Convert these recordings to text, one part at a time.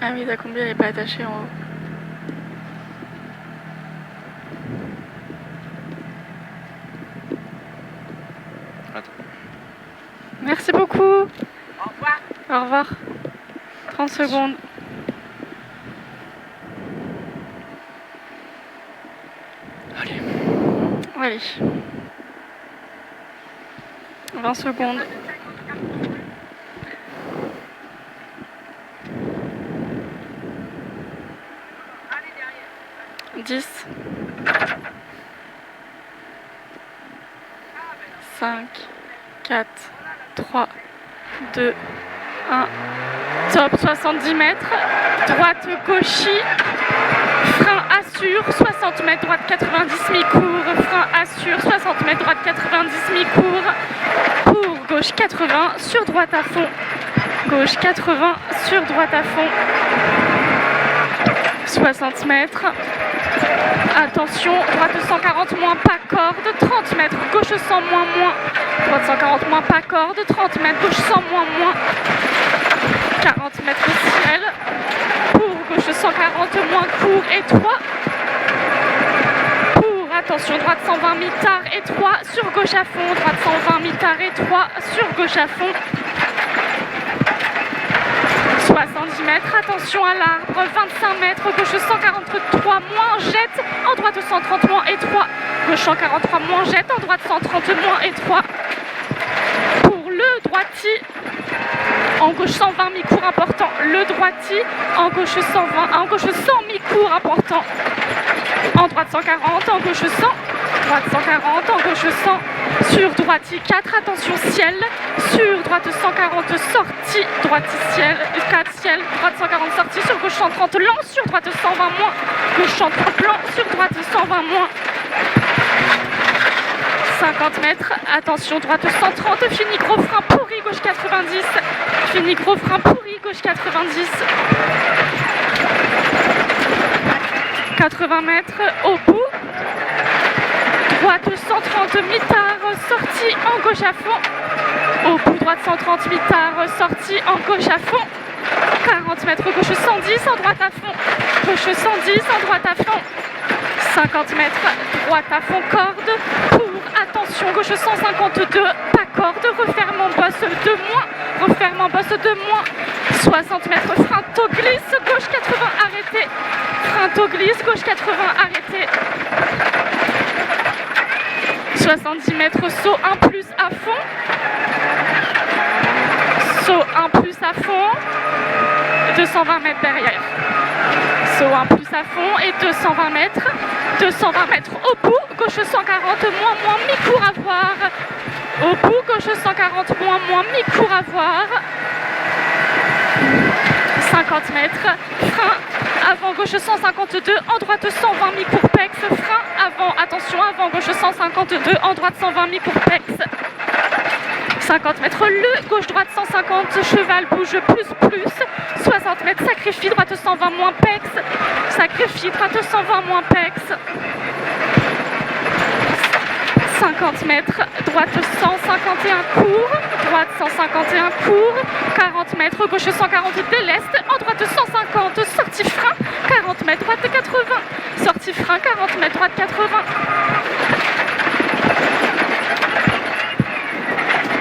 Ah oui, la combi elle est pas attachée en haut. Attends. Merci beaucoup. Au revoir. Au revoir. 30 secondes. Allez. Allez. 20 secondes. Allez derrière. 10. 5, 4, 3, 2, 1. Top, 70 mètres. Droite gauchis. Frein assure, 60 mètres, droite 90 mi-court. Frein assure, 60 mètres, droite 90 mi-court. Pour gauche 80, sur droite à fond. Gauche 80, sur droite à fond. 60 mètres. Attention, droite 140 moins pas corde, 30 mètres, gauche 100 moins moins. Droite 140 moins pas corde, 30 mètres, gauche 100 moins moins. 40 mètres ciel. Pour gauche 140 moins court et 3. Pour attention, droite 120 mi-tard et 3 sur gauche à fond. Droite 120 mi-tard et 3 sur gauche à fond. 70 mètres, attention à l'arbre, 25 mètres, gauche 143 moins jette, en droite 130 moins et 3, gauche 143 moins jette, en droite 130 moins et 3. Pour le droiti, en gauche 120 mi-court important, le droiti, en gauche 120, en gauche 100 mi-court important, en droite 140, en gauche 100, droite 140, en gauche 100, sur droiti 4, attention ciel, sur droite 140 sortie, droiti ciel, 4 ciel, droite 140 sortie, sur gauche 130 lent, sur droite 120 moins, gauche 130 lent, sur droite 120 moins. 50 mètres, attention, droite 130, fini gros frein pourri, gauche 90, fini gros frein pourri, gauche 90. 80 mètres au bout, droite 130 mi-tard, sortie en gauche à fond, au bout droite 130 mi-tard, sortie en gauche à fond, 40 mètres gauche 110 en droite à fond, gauche 110 en droite à fond, 50 mètres droite à fond corde, pour attention gauche 152, pas corde, referme en bosse 2 moins, referme en bosse 2 moins, 60 mètres frein to glisse, gauche 80 arrêté, frein to glisse, gauche 80 arrêté, 70 mètres saut 1 plus à fond, saut 1 plus à fond, 220 mètres derrière, saut 1 plus à fond et 220 mètres, 220 mètres au bout, gauche 140 moins mi-court à voir, au bout gauche 140 moins mi-court à voir, 50 mètres, frein avant gauche 152, en droite 120 mi-court pex, frein avant, attention avant gauche 152, en droite 120 mi-court pex, 50 mètres le, gauche droite 150, cheval bouge plus, 60 mètres sacrifie, droite 120 moins pex, sacrifie, droite 120 moins pex, 50 mètres, droite 151 court, droite 151 court, 40 mètres, gauche 140 déleste, en droite 150, sortie frein, 40 mètres, droite 80, sortie frein, 40 mètres, droite 80.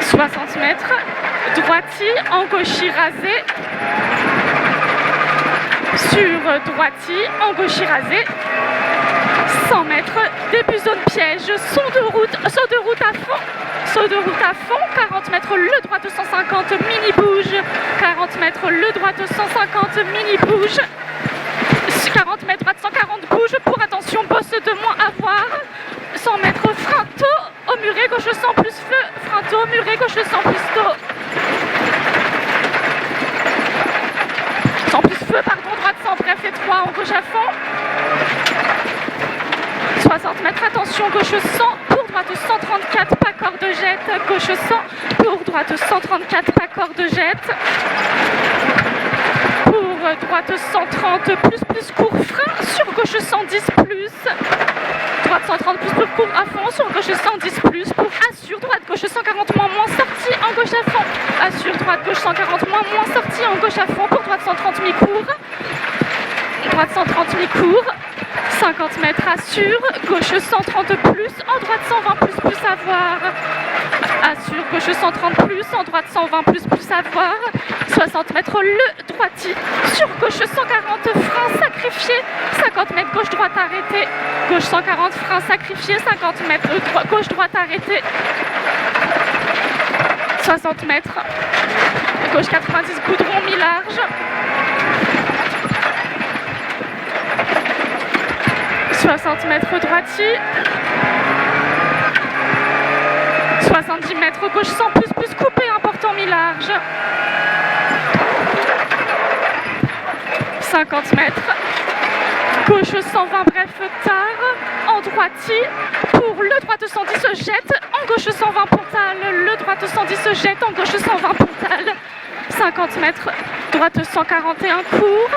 60 mètres, droiti, en gauchis rasé, sur droiti, en gauchis rasé, 100 mètres, début zone piège, saut de route à fond, saut de route à fond, 40 mètres, le droit 250, mini bouge, 40 mètres, le droit 250, mini bouge, 40 mètres, droite 140 bouge, pour attention, bosse de moins à voir, 100 mètres, frein tôt, au muret, gauche 100 plus feu, frein tôt, au muret, gauche 100 plus tôt. 100 plus feu, pardon, droite 100, bref et 3 en gauche à fond. 60 mètres, attention, gauche 100, pour droite 134, pas corde jette, gauche 100, pour droite 134, pas corde jette. Pour droite 130, plus court frein, sur gauche 110 plus. Droite 130 plus court à fond, sur gauche 110 plus, pour assure, droite gauche 140 moins sortie, en gauche à fond. Assure, droite gauche 140 moins sortie, en gauche à fond, pour droite 130 mi-court. droite 130 mi-court, 50 mètres assure, gauche 130 plus, en droite 120 plus à voir, assure, gauche 130 plus, en droite 120 plus à voir, 60 mètres le droitier, sur gauche 140 frein sacrifié, 50 mètres gauche droite arrêté, gauche 140 frein sacrifié, 50 mètres gauche droite arrêté, 60 mètres, gauche 90 goudron mi-large, 60 mètres droitier, 70 mètres gauche 100 plus coupé, important mi-large, 50 mètres, gauche 120 bref tard, en droitier, pour le droite 110 se jette, en gauche 120 pontal, le droite 110 se jette, en gauche 120 pontal, 50 mètres, droite 141 court,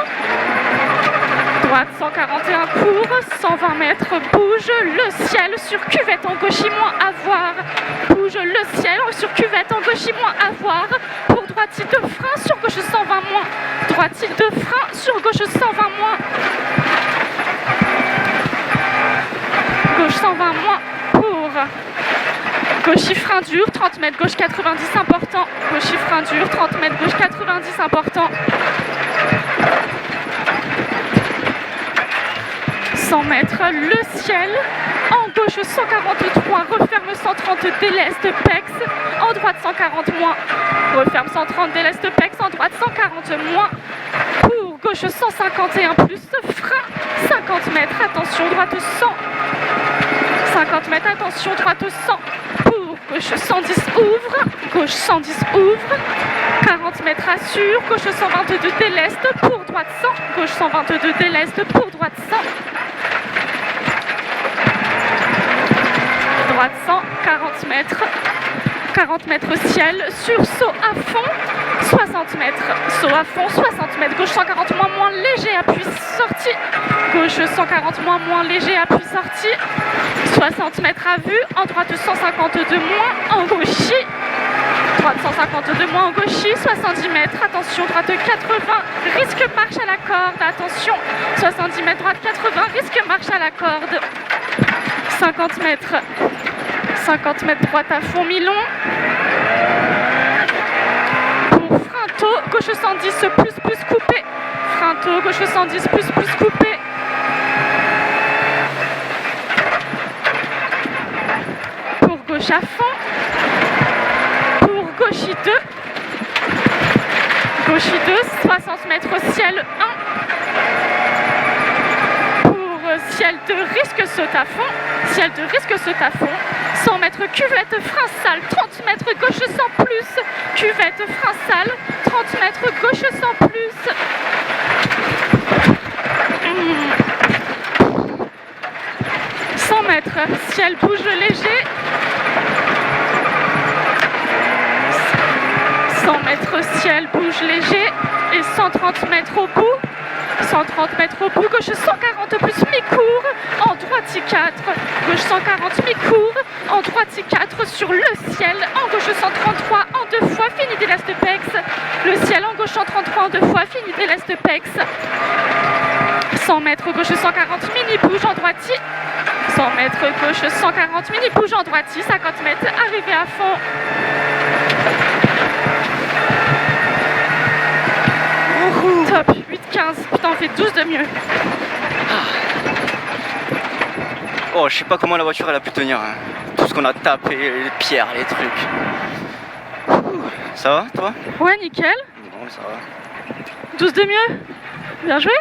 droite 141 court, 120 mètres, bouge le ciel sur cuvette en gauchis moins à voir, bouge le ciel sur cuvette en gauchis moins à voir, pour droitier de frein sur gauche 120 moins, droitier de frein sur gauche 120 moins, gauche 120 moins pour gauchis frein dur, 30 mètres gauche 90 important, gauchis frein dur, 30 mètres gauche 90 important, 100 mètres le ciel, en gauche 143, referme 130 déleste pex, en droite 140 moins, referme 130 déleste pex, en droite 140 moins, pour gauche 151 plus, frein 50 mètres, attention droite 100, 50 mètres, attention droite 100, pour gauche 110 ouvre, gauche 110 ouvre, 40 mètres assure, gauche 122 déleste, pour droite 100, gauche 122 déleste, pour droite 100, droite 100, 40 mètres ciel, sur saut à fond, 60 mètres, saut à fond, 60 mètres, gauche 140 moins léger, appui sorti, gauche 140 moins léger, appui sorti, 60 mètres à vue, en droite 152 moins, en gauchis, droite 152 moins en gauchis, 70 mètres, attention, droite 80, risque marche à la corde, attention, 70 mètres, droite 80, risque marche à la corde, 50 mètres, 50 mètres droite à fond mi-long, pour frein tôt, gauche 110 plus coupé, frein tôt, gauche 110 plus coupé, pour gauche à fond, pour gauchis 2, gauchis 2, 60 mètres ciel 1, pour ciel de risque saute à fond, ciel de risque saute à fond, 100 mètres cuvette frein sale, 30 mètres gauche 100 plus, cuvette frein sale, 30 mètres gauche 100 plus, 100 mètres, ciel bouge léger, 100 mètres ciel bouge léger et 130 mètres au bout, 130 mètres au bout, gauche 140 plus mi-court, en droitier 4, gauche 140 mi-court, en droitier 4 sur le ciel, en gauche 133 en deux fois, fini déleste pex, le ciel en gauche 133 en deux fois, fini déleste pex, 100 mètres gauche 140 mini bouge en droitier, 100 mètres gauche 140 mini bouge en droitier, 50 mètres arrivé à fond. Top, 8-15, putain on fait 12 de mieux. Oh, je sais pas comment la voiture elle a pu tenir. Hein. Tout ce qu'on a tapé, les pierres, les trucs. Ouh. Ça va, toi? Ouais, nickel. Bon, ça va. 12 de mieux. Bien joué.